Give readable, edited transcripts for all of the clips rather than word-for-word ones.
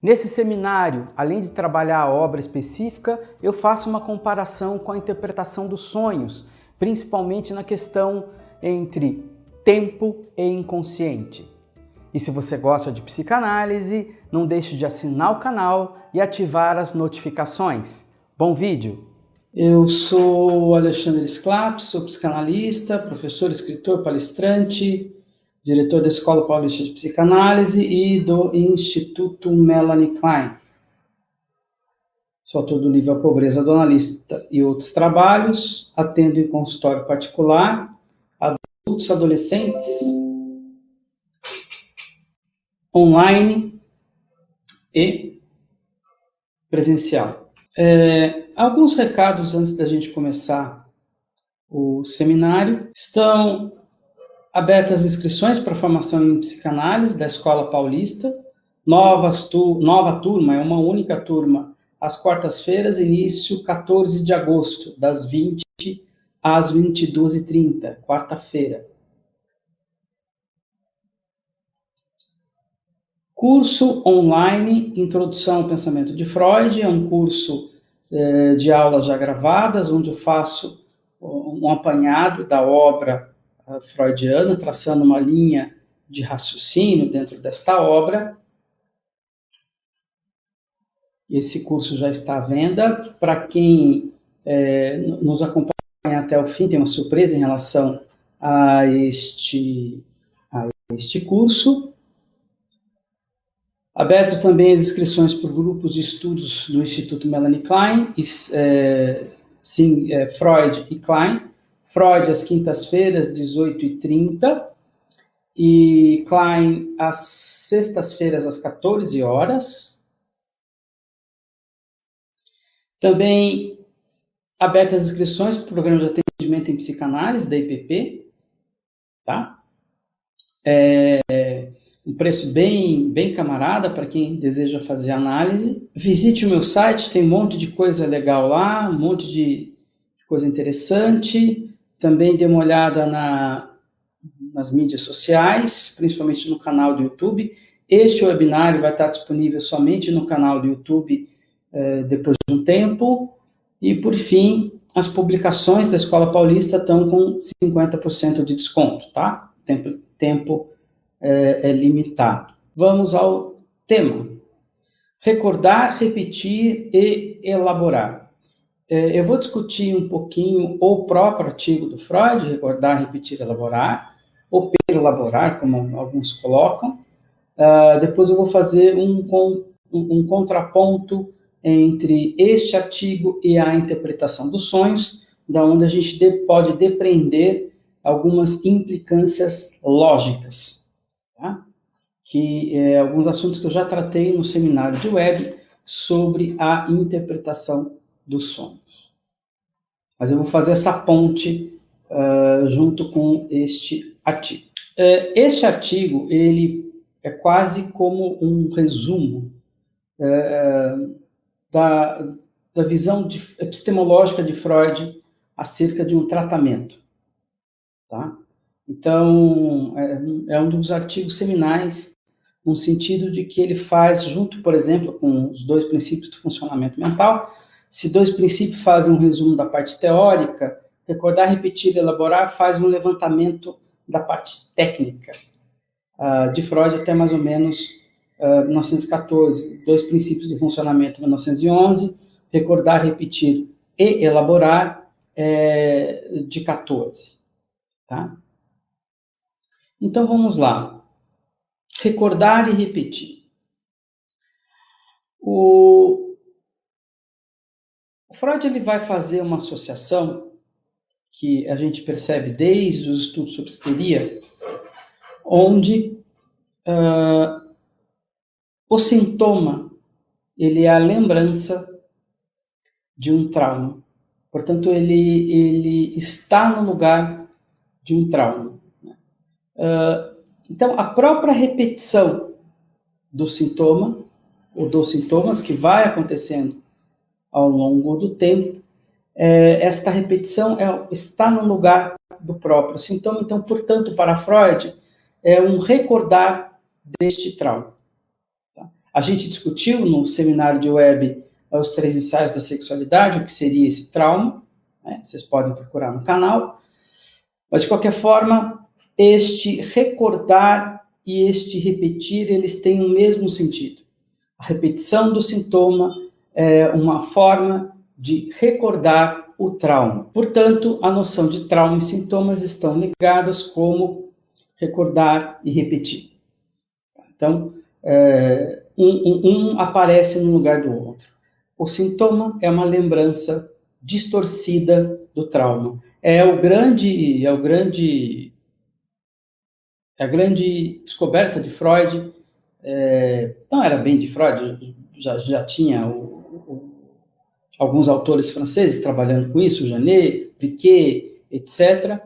Nesse seminário, além de trabalhar a obra específica, eu faço uma comparação com a interpretação dos sonhos, principalmente na questão entre tempo e inconsciente. E se você gosta de psicanálise, não deixe de assinar o canal e ativar as notificações. Bom vídeo! Eu sou Alexandre Sclapp, sou psicanalista, professor, escritor, palestrante, diretor da Escola Paulista de Psicanálise e do Instituto Melanie Klein. Sou autor do livro A Pobreza do Analista e Outros Trabalhos, atendo em consultório particular, adultos, adolescentes, online e presencial. Alguns recados antes da gente começar o seminário. Estão abertas inscrições para formação em psicanálise da Escola Paulista. Nova turma, é uma única turma, às quartas-feiras, início 14 de agosto, das 20 às 22h30, quarta-feira. Curso online, Introdução ao Pensamento de Freud, é um curso de aulas já gravadas, onde eu faço um apanhado da obra freudiana, traçando uma linha de raciocínio dentro desta obra. Esse curso já está à venda. Para quem nos acompanha até o fim, tem uma surpresa em relação a este curso. Aberto também as inscrições por grupos de estudos do Instituto Melanie Klein, Freud e Klein. Freud às quintas-feiras, 18h30, e Klein às sextas-feiras, às 14 horas. Também abertas as inscrições para o programa de atendimento em psicanálise, da IPP, tá? Um preço bem camarada para quem deseja fazer análise. Visite o meu site, tem um monte de coisa legal lá, um monte de coisa interessante. Também dê uma olhada nas mídias sociais, principalmente no canal do YouTube. Este webinário vai estar disponível somente no canal do YouTube depois de um tempo. E, por fim, as publicações da Escola Paulista estão com 50% de desconto, tá? Tempo é limitado. Vamos ao tema. Recordar, repetir e elaborar. Eu vou discutir um pouquinho o próprio artigo do Freud, recordar, repetir, elaborar, ou perelaborar, como alguns colocam. Depois eu vou fazer um contraponto entre este artigo e a interpretação dos sonhos, da onde a gente pode depreender algumas implicâncias lógicas, tá? Alguns assuntos que eu já tratei no seminário de web sobre a interpretação dos sonhos. Mas eu vou fazer essa ponte junto com este artigo. Este artigo, ele é quase como um resumo da visão epistemológica de Freud acerca de um tratamento, tá? Então, é um dos artigos seminais, no sentido de que ele faz, junto, por exemplo, com os 2 princípios do funcionamento mental. Se 2 princípios fazem um resumo da parte teórica, recordar, repetir e elaborar faz um levantamento da parte técnica de Freud até mais ou menos 1914. 2 princípios do funcionamento, 1911, recordar, repetir e elaborar de 14. Tá? Então, vamos lá. Recordar e repetir. O Freud ele vai fazer uma associação que a gente percebe desde os estudos sobre histeria, onde o sintoma ele é a lembrança de um trauma. Portanto, ele está no lugar de um trauma. Então, a própria repetição do sintoma, ou dos sintomas que vai acontecendo ao longo do tempo, esta repetição está no lugar do próprio sintoma. Então, portanto, para Freud, é um recordar deste trauma. Tá? A gente discutiu no seminário de web os 3 ensaios da sexualidade, o que seria esse trauma, né? Vocês podem procurar no canal. Mas, de qualquer forma, este recordar e este repetir, eles têm o mesmo sentido. A repetição do sintoma é uma forma de recordar o trauma. Portanto, a noção de trauma e sintomas estão ligadas como recordar e repetir. Então, um aparece no lugar do outro. O sintoma é uma lembrança distorcida do trauma. É a grande descoberta de Freud. Não era bem de Freud, já tinha alguns autores franceses trabalhando com isso, Janet, Piquet, etc.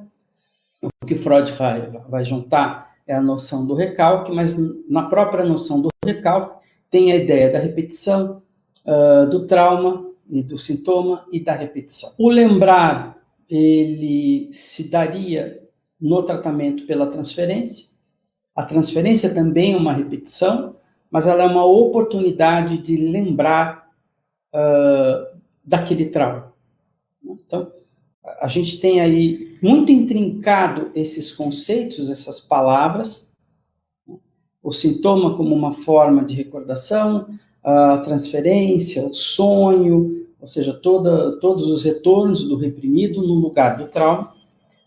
O que Freud vai juntar é a noção do recalque, mas na própria noção do recalque tem a ideia da repetição, do trauma e do sintoma e da repetição. O lembrar, ele se daria no tratamento pela transferência. A transferência também é uma repetição, mas ela é uma oportunidade de lembrar daquele trauma. Então, a gente tem aí muito intrincado esses conceitos, essas palavras, o sintoma como uma forma de recordação, a transferência, o sonho, ou seja, todos os retornos do reprimido no lugar do trauma,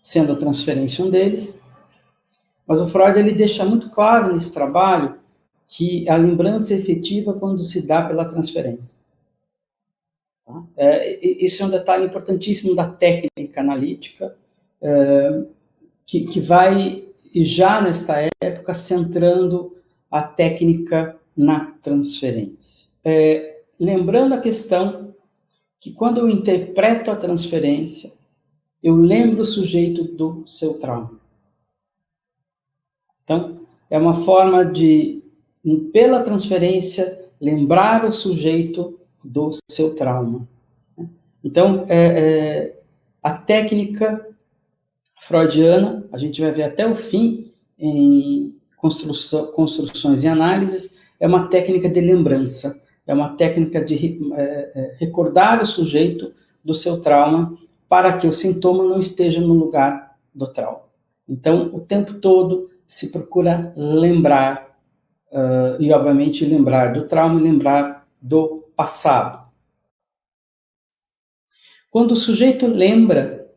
sendo a transferência um deles. Mas o Freud ele deixa muito claro nesse trabalho que a lembrança é efetiva quando se dá pela transferência. Isso é um detalhe importantíssimo da técnica analítica, que vai, já nesta época, centrando a técnica na transferência. Lembrando a questão que quando eu interpreto a transferência, eu lembro o sujeito do seu trauma. Então, é uma forma de, pela transferência, lembrar o sujeito do seu trauma. Então, a técnica freudiana, a gente vai ver até o fim em construções e análises, é uma técnica de lembrança, é uma técnica de recordar o sujeito do seu trauma para que o sintoma não esteja no lugar do trauma. Então, o tempo todo se procura lembrar, e obviamente lembrar do trauma e lembrar do passado. Quando o sujeito lembra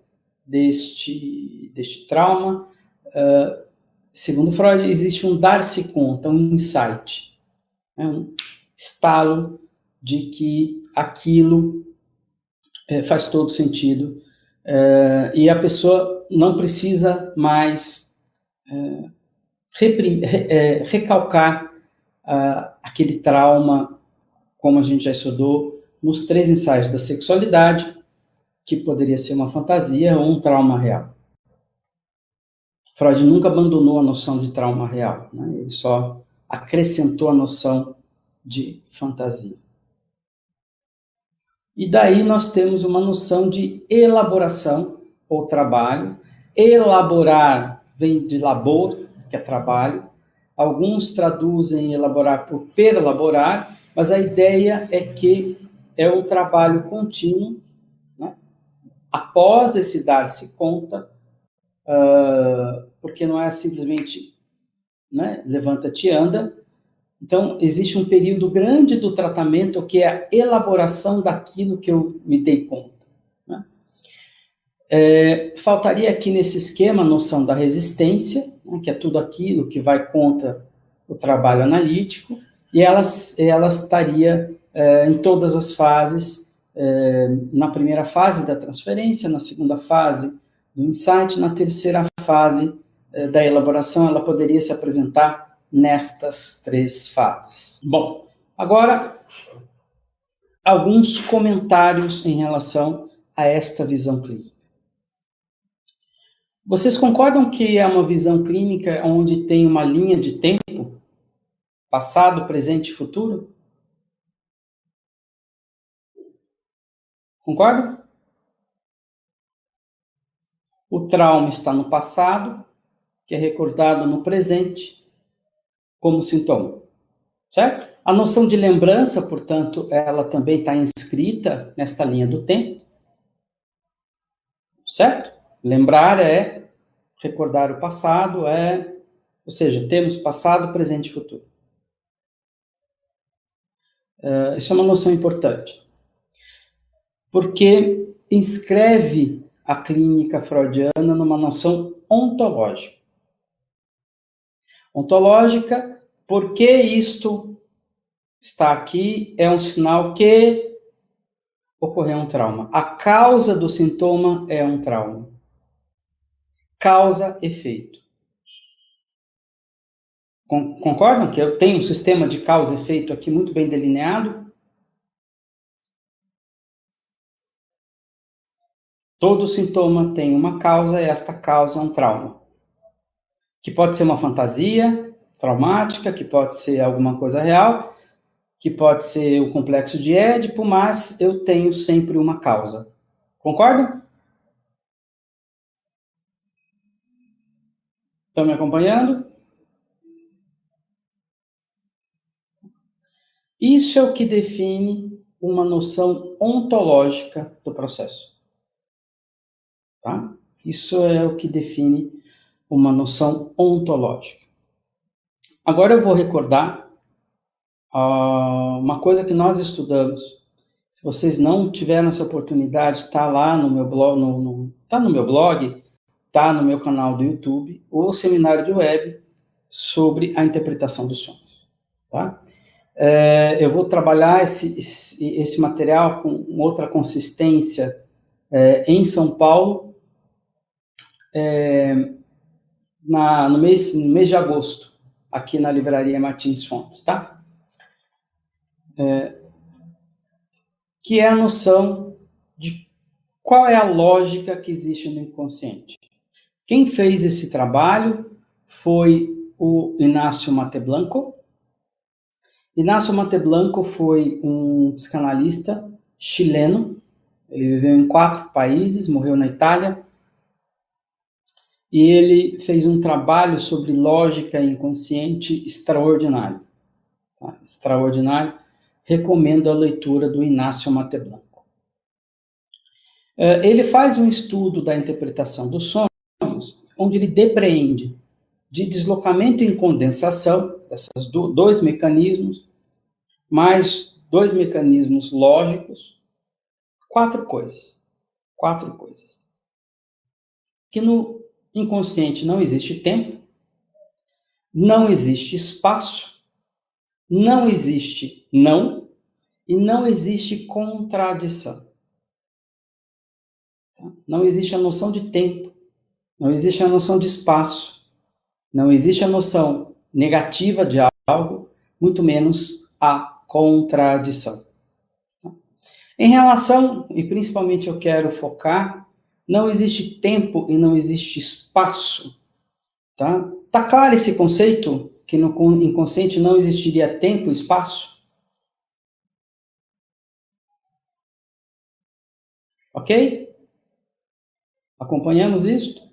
deste trauma, segundo Freud, existe um dar-se conta, um insight, um estalo de que aquilo faz todo sentido, e a pessoa não precisa mais recalcar aquele trauma, como a gente já estudou nos 3 ensaios da sexualidade, que poderia ser uma fantasia ou um trauma real. Freud nunca abandonou a noção de trauma real, né? Ele só acrescentou a noção de fantasia. E daí nós temos uma noção de elaboração ou trabalho. Elaborar vem de labor, que é trabalho. Alguns traduzem elaborar por perlaborar, mas a ideia é que é um trabalho contínuo, né? Após esse dar-se conta, porque não é simplesmente, né, levanta-te e anda. Então, existe um período grande do tratamento que é a elaboração daquilo que eu me dei conta, né? Faltaria aqui nesse esquema a noção da resistência, né, que é tudo aquilo que vai contra o trabalho analítico, e ela estaria em todas as fases, na primeira fase da transferência, na segunda fase do insight, na terceira fase da elaboração, ela poderia se apresentar nestas 3 fases. Bom, agora, alguns comentários em relação a esta visão clínica. Vocês concordam que é uma visão clínica onde tem uma linha de tempo, passado, presente e futuro? Concordam? O trauma está no passado, que é recordado no presente como sintoma, certo? A noção de lembrança, portanto, ela também está inscrita nesta linha do tempo, certo? Lembrar é recordar o passado, ou seja, temos passado, presente e futuro. Isso é uma noção importante, porque inscreve a clínica freudiana numa noção ontológica. Ontológica, porque isto está aqui, é um sinal que ocorreu um trauma. A causa do sintoma é um trauma. Causa, efeito. Concordam que eu tenho um sistema de causa e efeito aqui muito bem delineado? Todo sintoma tem uma causa e esta causa é um trauma. Que pode ser uma fantasia traumática, que pode ser alguma coisa real, que pode ser o complexo de Édipo, mas eu tenho sempre uma causa. Concordam? Estão me acompanhando? Isso é o que define uma noção ontológica do processo. Tá? Isso é o que define uma noção ontológica. Agora eu vou recordar uma coisa que nós estudamos. Se vocês não tiveram essa oportunidade, está lá no meu blog, está no meu blog, está no meu canal do YouTube, o seminário de web sobre a interpretação dos sonhos. Tá? Eu vou trabalhar esse material com outra consistência em São Paulo, no mês de agosto, aqui na Livraria Martins Fontes, tá? Que é a noção de qual é a lógica que existe no inconsciente. Quem fez esse trabalho foi o Inácio Mateblanco. Inácio Mateblanco foi um psicanalista chileno. Ele viveu em 4 países, morreu na Itália. E ele fez um trabalho sobre lógica inconsciente extraordinário. Tá? Extraordinário. Recomendo a leitura do Inácio Mateblanco. Ele faz um estudo da interpretação dos sonhos, onde ele depreende de deslocamento e condensação, desses 2 mecanismos, mais 2 mecanismos lógicos, 4 coisas. 4 coisas. Que no inconsciente não existe tempo, não existe espaço, não existe não e não existe contradição. Não existe a noção de tempo, não existe a noção de espaço, não existe a noção negativa de algo, muito menos a contradição. Em relação, e principalmente eu quero focar, não existe tempo e não existe espaço. Tá? Tá claro esse conceito? Que no inconsciente não existiria tempo e espaço? Ok? Acompanhamos isso?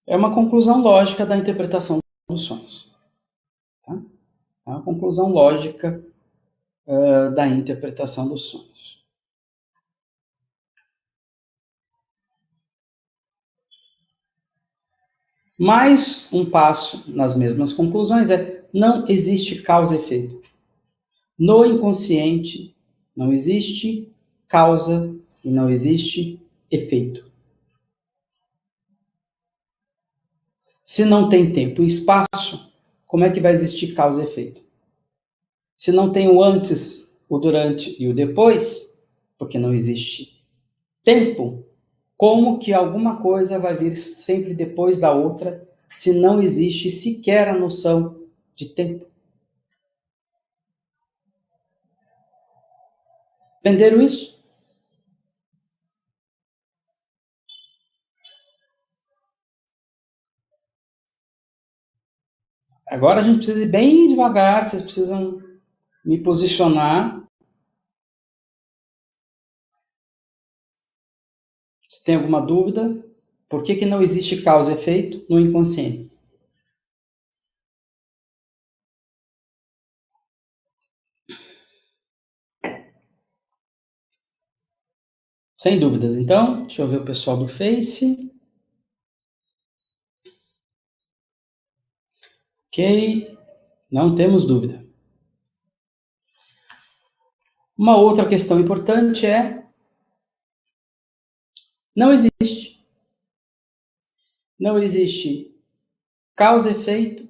É uma conclusão lógica da interpretação dos sonhos. Tá? É uma conclusão lógica da interpretação dos sonhos. Mais um passo nas mesmas conclusões não existe causa e efeito. No inconsciente não existe causa e não existe efeito. Se não tem tempo e espaço, como é que vai existir causa e efeito? Se não tem o antes, o durante e o depois, porque não existe tempo, como que alguma coisa vai vir sempre depois da outra, se não existe sequer a noção de tempo? Entenderam isso? Agora a gente precisa ir bem devagar, vocês precisam me posicionar. Se tem alguma dúvida, Por que não existe causa e efeito no inconsciente? Sem dúvidas. Então, deixa eu ver o pessoal do Face. Ok, não temos dúvida. Uma outra questão importante é: não existe causa e efeito,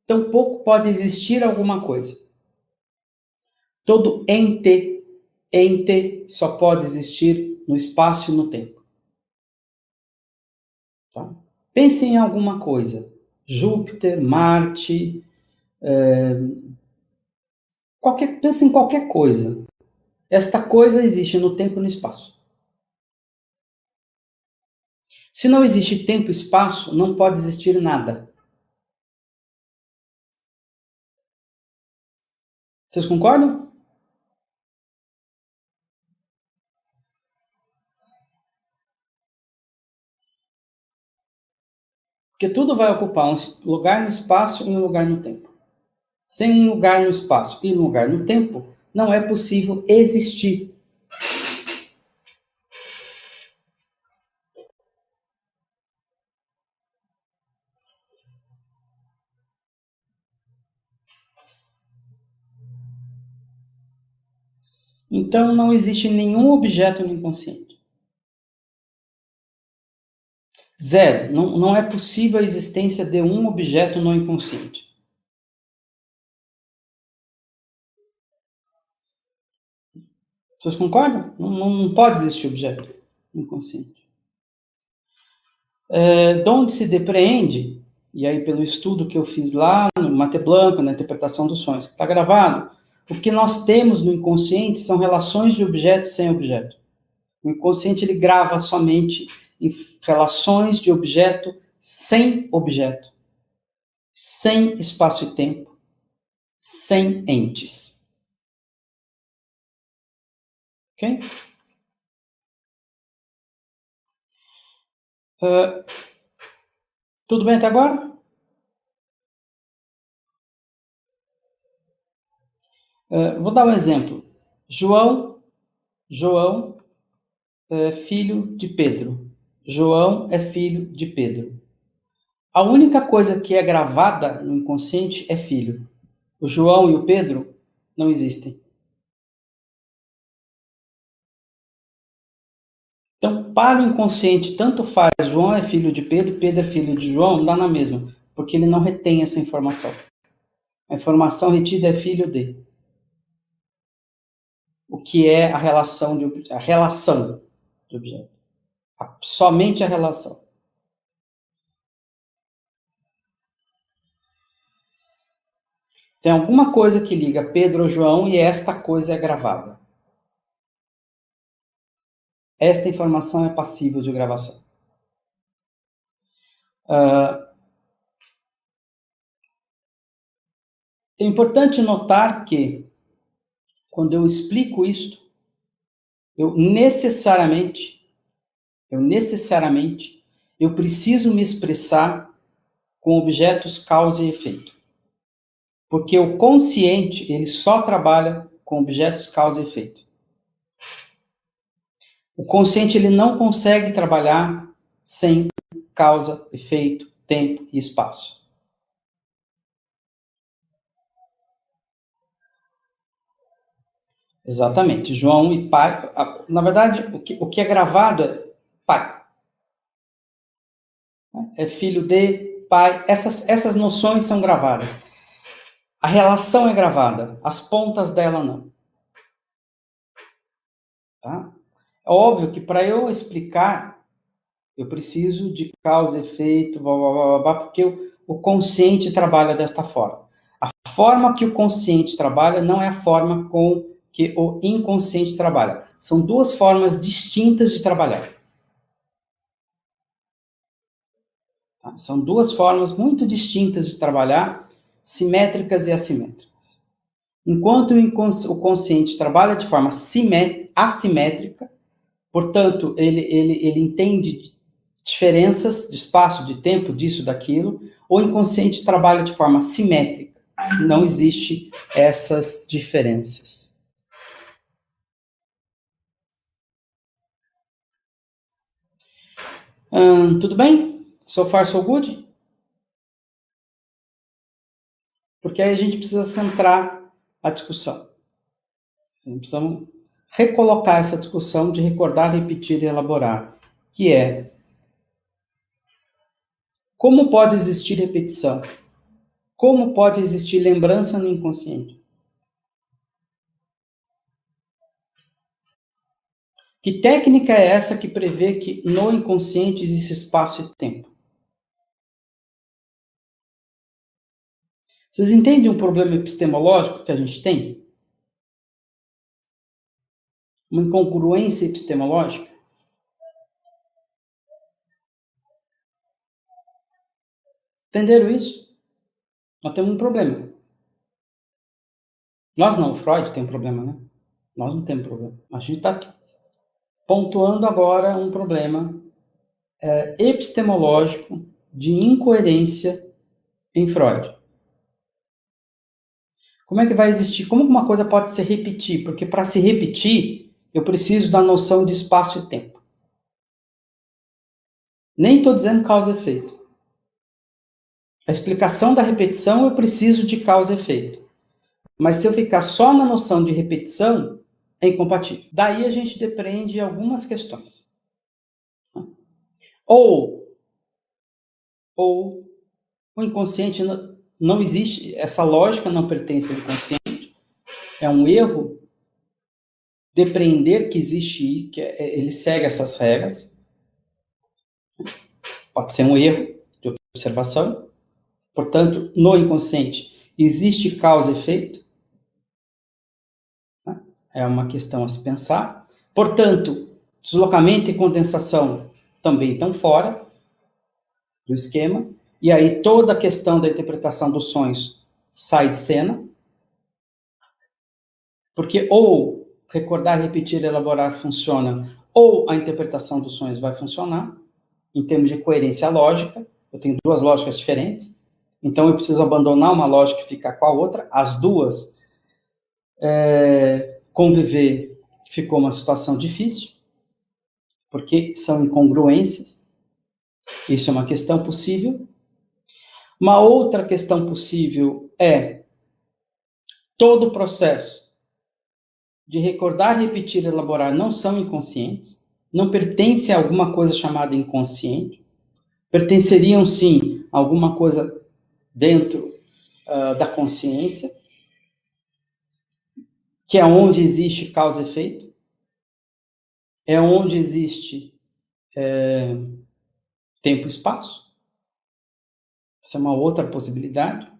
tampouco pode existir alguma coisa. Todo ente só pode existir no espaço e no tempo. Tá? Pense em alguma coisa. Júpiter, Marte, pense em qualquer coisa. Esta coisa existe no tempo e no espaço. Se não existe tempo e espaço, não pode existir nada. Vocês concordam? Porque tudo vai ocupar um lugar no espaço e um lugar no tempo. Sem um lugar no espaço e um lugar no tempo, não é possível existir. Então, não existe nenhum objeto no inconsciente. Zero. Não é possível a existência de um objeto no inconsciente. Vocês concordam? Não pode existir objeto no inconsciente. De onde se depreende, e aí pelo estudo que eu fiz lá no Mate Blanco, na interpretação dos sonhos, que está gravado, o que nós temos no inconsciente são relações de objeto sem objeto. O inconsciente ele grava somente em relações de objeto sem objeto, sem espaço e tempo, sem entes. Ok? Tudo bem até agora? Vou dar um exemplo. João é filho de Pedro. João é filho de Pedro. A única coisa que é gravada no inconsciente é filho. O João e o Pedro não existem. Então, para o inconsciente, tanto faz João é filho de Pedro, Pedro é filho de João, dá na mesma, porque ele não retém essa informação. A informação retida é filho de. O que é a relação de objeto. Somente a relação. Tem alguma coisa que liga Pedro ou João e esta coisa é gravada. Esta informação é passível de gravação. É importante notar que, quando eu explico isto, eu necessariamente, eu preciso me expressar com objetos causa e efeito. Porque o consciente, ele só trabalha com objetos causa e efeito. O consciente, ele não consegue trabalhar sem causa, efeito, tempo e espaço. Exatamente. João e pai. Na verdade, o que é gravado é pai. É filho de, pai. Essas noções são gravadas. A relação é gravada. As pontas dela não. Tá? É óbvio que para eu explicar, eu preciso de causa e efeito, blá, blá, blá, blá, porque o consciente trabalha desta forma. A forma que o consciente trabalha não é a forma com que o inconsciente trabalha. São duas formas distintas de trabalhar. Tá? São duas formas muito distintas de trabalhar, simétricas e assimétricas. Enquanto o consciente trabalha de forma assimétrica, portanto, ele entende diferenças de espaço, de tempo, disso, daquilo. O inconsciente trabalha de forma simétrica. Não existe essas diferenças. Tudo bem? So far, so good? Porque aí a gente precisa centrar a discussão. Precisamos recolocar essa discussão de recordar, repetir e elaborar, que é: como pode existir repetição? Como pode existir lembrança no inconsciente? Que técnica é essa que prevê que no inconsciente existe espaço e tempo? Vocês entendem um problema epistemológico que a gente tem? Uma incongruência epistemológica? Entenderam isso? Nós temos um problema. Nós não, o Freud tem um problema, né? Nós não temos problema. A gente está pontuando agora um problema epistemológico de incoerência em Freud. Como é que vai existir? Como uma coisa pode se repetir? Porque para se repetir, eu preciso da noção de espaço e tempo. Nem estou dizendo causa e efeito. A explicação da repetição, eu preciso de causa e efeito. Mas se eu ficar só na noção de repetição, é incompatível. Daí a gente depreende algumas questões. Ou o inconsciente não existe, essa lógica não pertence ao inconsciente, é um erro depreender que existe, que ele segue essas regras. Pode ser um erro de observação. Portanto, no inconsciente existe causa e efeito. É uma questão a se pensar. Portanto, deslocamento e condensação também estão fora do esquema. E aí toda a questão da interpretação dos sonhos sai de cena. Porque ou recordar, repetir, elaborar funciona, ou a interpretação dos sonhos vai funcionar, em termos de coerência lógica. Eu tenho duas lógicas diferentes, então eu preciso abandonar uma lógica e ficar com a outra. As duas conviver ficou uma situação difícil, porque são incongruências. Isso é uma questão possível. Uma outra questão possível é todo o processo de recordar, repetir, elaborar não são inconscientes, não pertencem a alguma coisa chamada inconsciente, pertenceriam sim a alguma coisa dentro da consciência, que é onde existe causa e efeito, é onde existe tempo e espaço. Essa é uma outra possibilidade.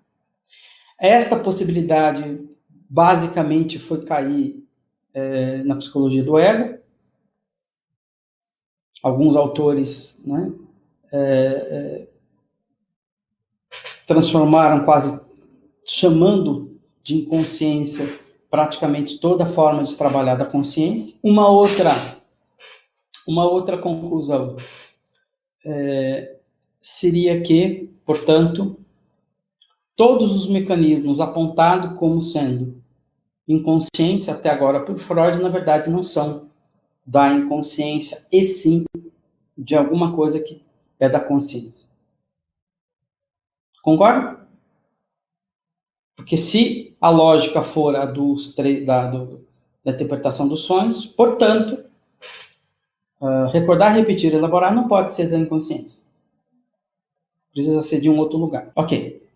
Esta possibilidade basicamente foi cair na psicologia do ego. Alguns autores, né, transformaram quase, chamando de inconsciência praticamente toda forma de trabalhar da consciência. Uma outra conclusão seria que, portanto, todos os mecanismos apontados como sendo inconscientes até agora por Freud, na verdade, não são da inconsciência, e sim de alguma coisa que é da consciência. Concorda? Porque se a lógica for a da interpretação dos sonhos, portanto, recordar, repetir, elaborar não pode ser da inconsciência. Precisa ser de um outro lugar. Ok.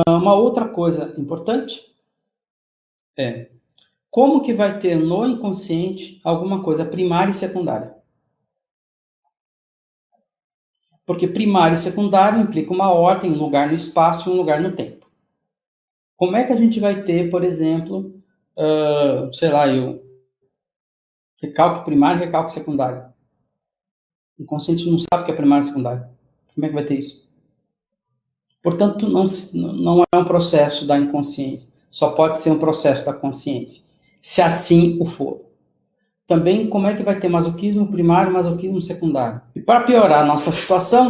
Uma outra coisa importante é como que vai ter no inconsciente alguma coisa primária e secundária. Porque primário e secundário implica uma ordem, um lugar no espaço e um lugar no tempo. Como é que a gente vai ter, por exemplo, recalque primário e recalque secundário? O inconsciente não sabe o que é primário e secundário. Como é que vai ter isso? Portanto, não é um processo da inconsciência. Só pode ser um processo da consciência, se assim o for. também como é que vai ter masoquismo primário e masoquismo secundário. E para piorar a nossa situação,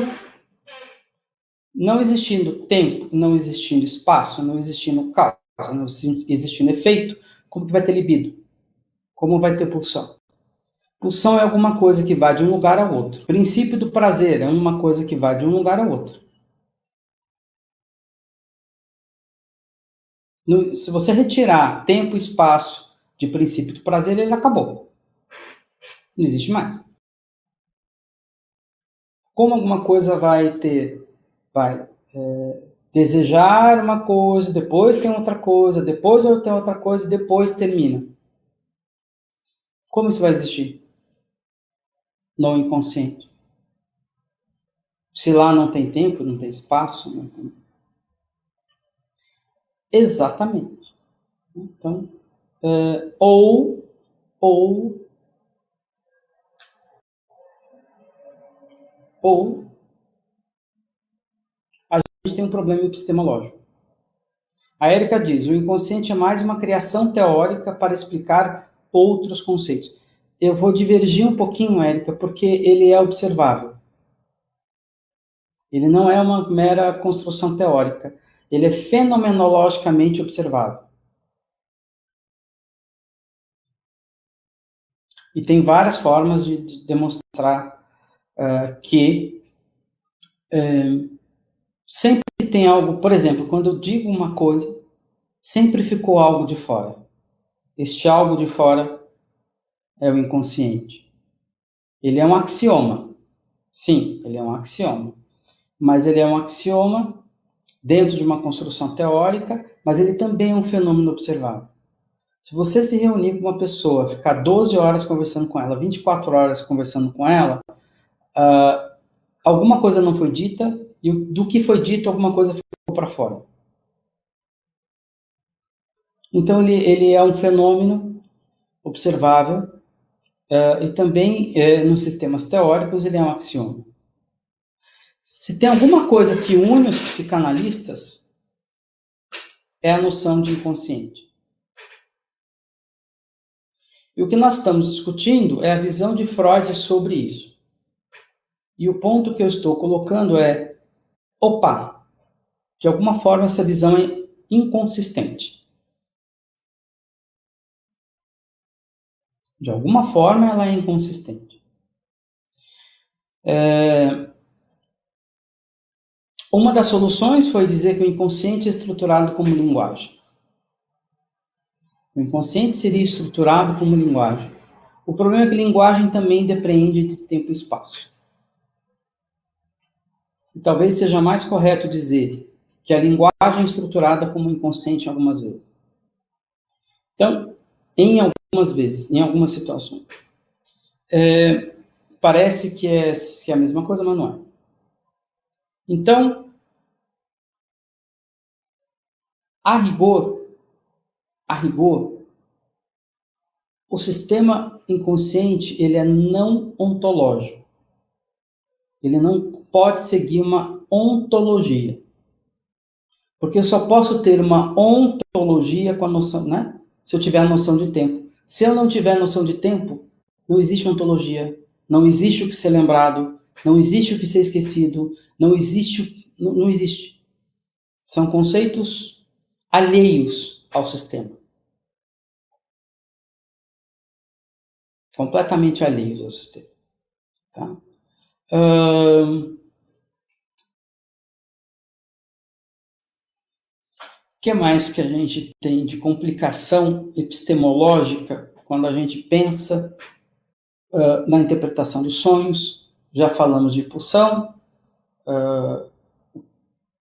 não existindo tempo, não existindo espaço, não existindo causa, não existindo efeito, como que vai ter libido? Como vai ter pulsão? Pulsão é alguma coisa que vai de um lugar ao outro. O princípio do prazer é uma coisa que vai de um lugar ao outro. Se você retirar tempo e espaço de princípio do prazer, ele acabou. Não existe mais. Como alguma coisa vai desejar uma coisa, depois tem outra coisa, depois tem outra coisa, depois termina. Como isso vai existir? No inconsciente. Se lá não tem tempo, não tem espaço, não tem... Exatamente. Então, ou a gente tem um problema epistemológico. A Érica diz, o inconsciente é mais uma criação teórica para explicar outros conceitos. Eu vou divergir um pouquinho, Érica, porque ele é observável. Ele não é uma mera construção teórica. Ele é fenomenologicamente observável. E tem várias formas de demonstrar que sempre tem algo... Por exemplo, quando eu digo uma coisa, sempre ficou algo de fora. Este algo de fora é o inconsciente. Ele é um axioma. Sim, ele é um axioma. Mas ele é um axioma dentro de uma construção teórica, mas ele também é um fenômeno observável. Se você se reunir com uma pessoa, ficar 12 horas conversando com ela, 24 horas conversando com ela, alguma coisa não foi dita, e do que foi dito, alguma coisa ficou para fora. Então, ele é um fenômeno observável, e também, nos sistemas teóricos, ele é um axioma. Se tem alguma coisa que une os psicanalistas, é a noção de inconsciente. E o que nós estamos discutindo é a visão de Freud sobre isso. E o ponto que eu estou colocando é, opa, de alguma forma essa visão é inconsistente. De alguma forma ela é inconsistente. Uma das soluções foi dizer que o inconsciente é estruturado como linguagem. O inconsciente seria estruturado como linguagem. O problema é que linguagem também depende de tempo e espaço. E talvez seja mais correto dizer que a linguagem é estruturada como inconsciente algumas vezes. Então, em algumas vezes, em algumas situações. Parece que é a mesma coisa, mas não é. Então, a rigor, o sistema inconsciente ele é não ontológico. Ele não pode seguir uma ontologia. Porque eu só posso ter uma ontologia com a noção, né? Se eu tiver a noção de tempo. Se eu não tiver a noção de tempo, não existe ontologia, não existe o que ser lembrado, não existe o que ser esquecido, não existe. São conceitos alheios ao sistema. Completamente alheios ao sistema. Tá? O que mais que a gente tem de complicação epistemológica quando a gente pensa na interpretação dos sonhos? Já falamos de pulsão,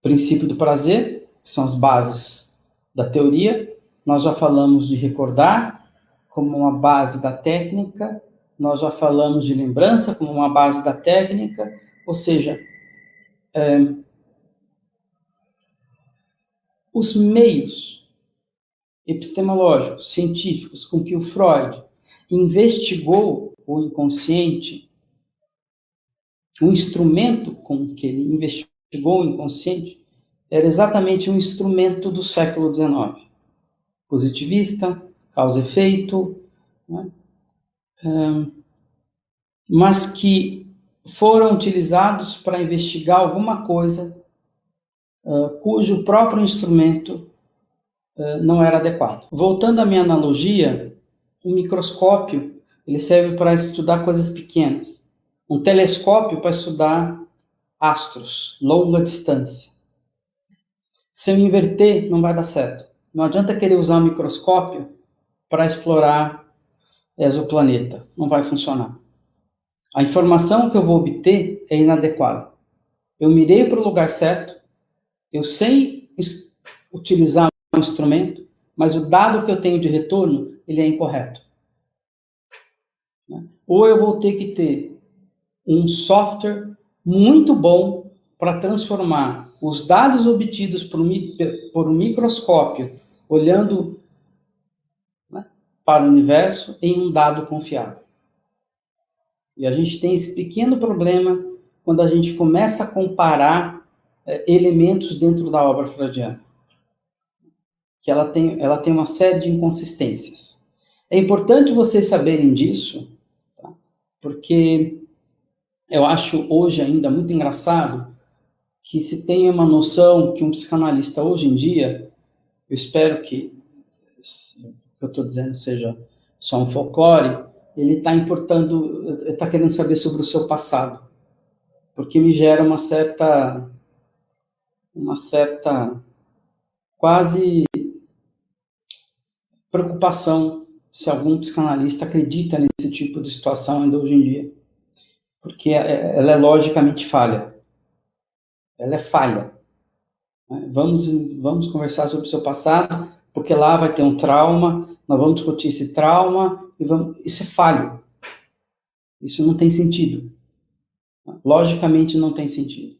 princípio do prazer, que são as bases da teoria. Nós já falamos de recordar como uma base da técnica, nós já falamos de lembrança como uma base da técnica, ou seja, os meios epistemológicos, científicos, com que o Freud investigou o inconsciente, o instrumento com que ele investigou o inconsciente, era exatamente um instrumento do século XIX. Positivista, causa-efeito, né? mas que foram utilizados para investigar alguma coisa cujo próprio instrumento não era adequado. Voltando à minha analogia, o microscópio ele serve para estudar coisas pequenas. Um telescópio para estudar astros, longa distância. Se eu inverter, não vai dar certo. Não adianta querer usar um microscópio para explorar exoplaneta. Não vai funcionar. A informação que eu vou obter é inadequada. Eu mirei para o lugar certo, eu sei utilizar um instrumento, mas o dado que eu tenho de retorno, ele é incorreto. Ou eu vou ter que ter um software muito bom para transformar os dados obtidos por um microscópio, olhando para o universo, em um dado confiável. E a gente tem esse pequeno problema quando a gente começa a comparar elementos dentro da obra freudiana. Que ela tem uma série de inconsistências. É importante vocês saberem disso, tá? Porque eu acho hoje ainda muito engraçado que se tenha uma noção que um psicanalista hoje em dia, eu espero que o que eu estou dizendo seja só um folclore, ele está querendo saber sobre o seu passado, porque me gera uma certa quase preocupação se algum psicanalista acredita nesse tipo de situação ainda hoje em dia, porque ela é logicamente falha. Ela é falha. Vamos conversar sobre o seu passado, porque lá vai ter um trauma, nós vamos discutir esse trauma, isso é falho. Isso não tem sentido. Logicamente não tem sentido.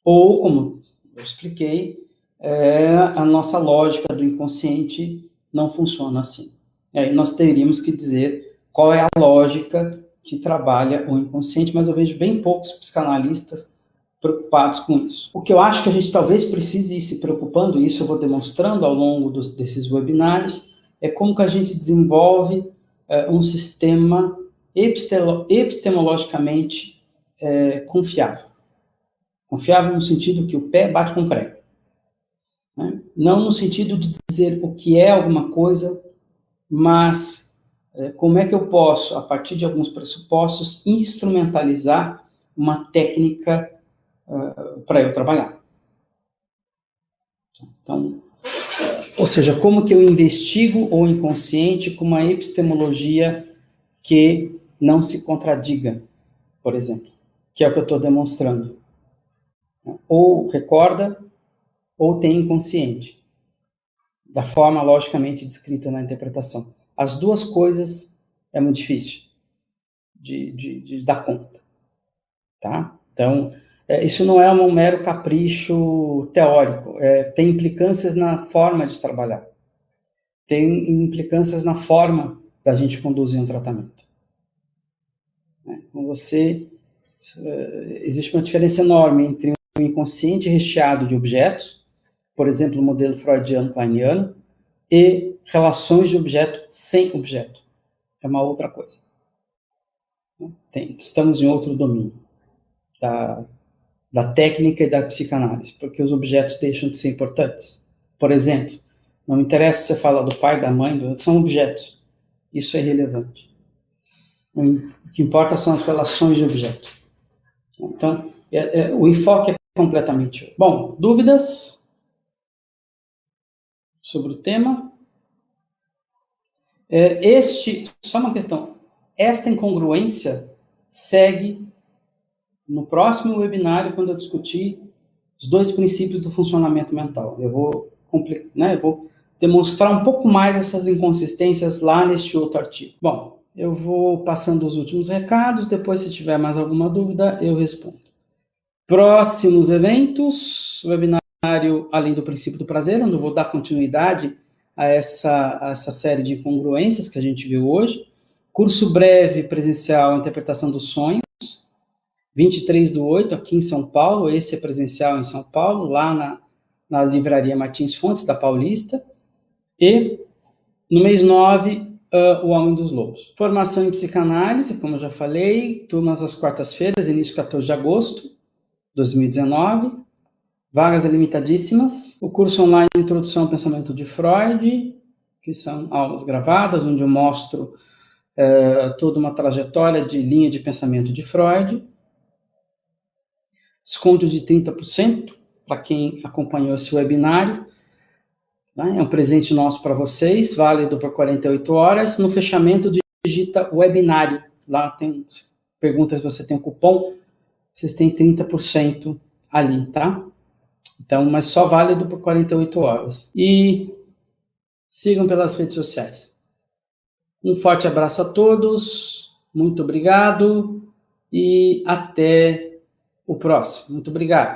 Ou, como eu expliquei, a nossa lógica do inconsciente não funciona assim. E aí nós teríamos que dizer qual é a lógica que trabalha o inconsciente, mas eu vejo bem poucos psicanalistas preocupados com isso. O que eu acho que a gente talvez precise ir se preocupando, e isso eu vou demonstrando ao longo desses webinários, é como que a gente desenvolve um sistema epistemologicamente confiável. Confiável no sentido que o pé bate com o prego. Né? Não no sentido de dizer o que é alguma coisa, mas como é que eu posso, a partir de alguns pressupostos, instrumentalizar uma técnica para eu trabalhar. Então, ou seja, como que eu investigo o inconsciente com uma epistemologia que não se contradiga, por exemplo, que é o que eu estou demonstrando. Ou recorda, ou tem inconsciente, da forma logicamente descrita na interpretação. As duas coisas é muito difícil de dar conta, tá? Então, isso não é um mero capricho teórico, tem implicâncias na forma de trabalhar, tem implicâncias na forma da gente conduzir um tratamento. Existe uma diferença enorme entre um inconsciente recheado de objetos, por exemplo, o modelo freudiano-kleiniano, e relações de objeto sem objeto. É uma outra coisa. Estamos em outro domínio da técnica e da psicanálise, porque os objetos deixam de ser importantes. Por exemplo, não interessa se você fala do pai, da mãe, são objetos. Isso é irrelevante. O que importa são as relações de objeto. Então, o enfoque é completamente outro. Bom, dúvidas sobre o tema? Só uma questão. Esta incongruência segue no próximo webinário, quando eu discutir os dois princípios do funcionamento mental. Eu vou demonstrar um pouco mais essas inconsistências lá neste outro artigo. Bom, eu vou passando os últimos recados, depois se tiver mais alguma dúvida, eu respondo. Próximos eventos, webinário Além do Princípio do Prazer, onde eu vou dar continuidade a essa série de incongruências que a gente viu hoje. Curso breve presencial Interpretação dos Sonhos, 23/8, aqui em São Paulo. Esse é presencial em São Paulo, lá na Livraria Martins Fontes, da Paulista. E no mês 9, O Homem dos Lobos. Formação em psicanálise, como eu já falei, turmas às quartas-feiras, início 14 de agosto de 2019. Vagas limitadíssimas. O curso online Introdução ao Pensamento de Freud, que são aulas gravadas, onde eu mostro toda uma trajetória de linha de pensamento de Freud. Desconto de 30% para quem acompanhou esse webinário. É um presente nosso para vocês, válido por 48 horas. No fechamento, digita webinário. Lá tem perguntas se você tem um cupom, vocês têm 30% ali, tá? Então, mas só válido por 48 horas. E sigam pelas redes sociais. Um forte abraço a todos, muito obrigado e até o próximo. Muito obrigado.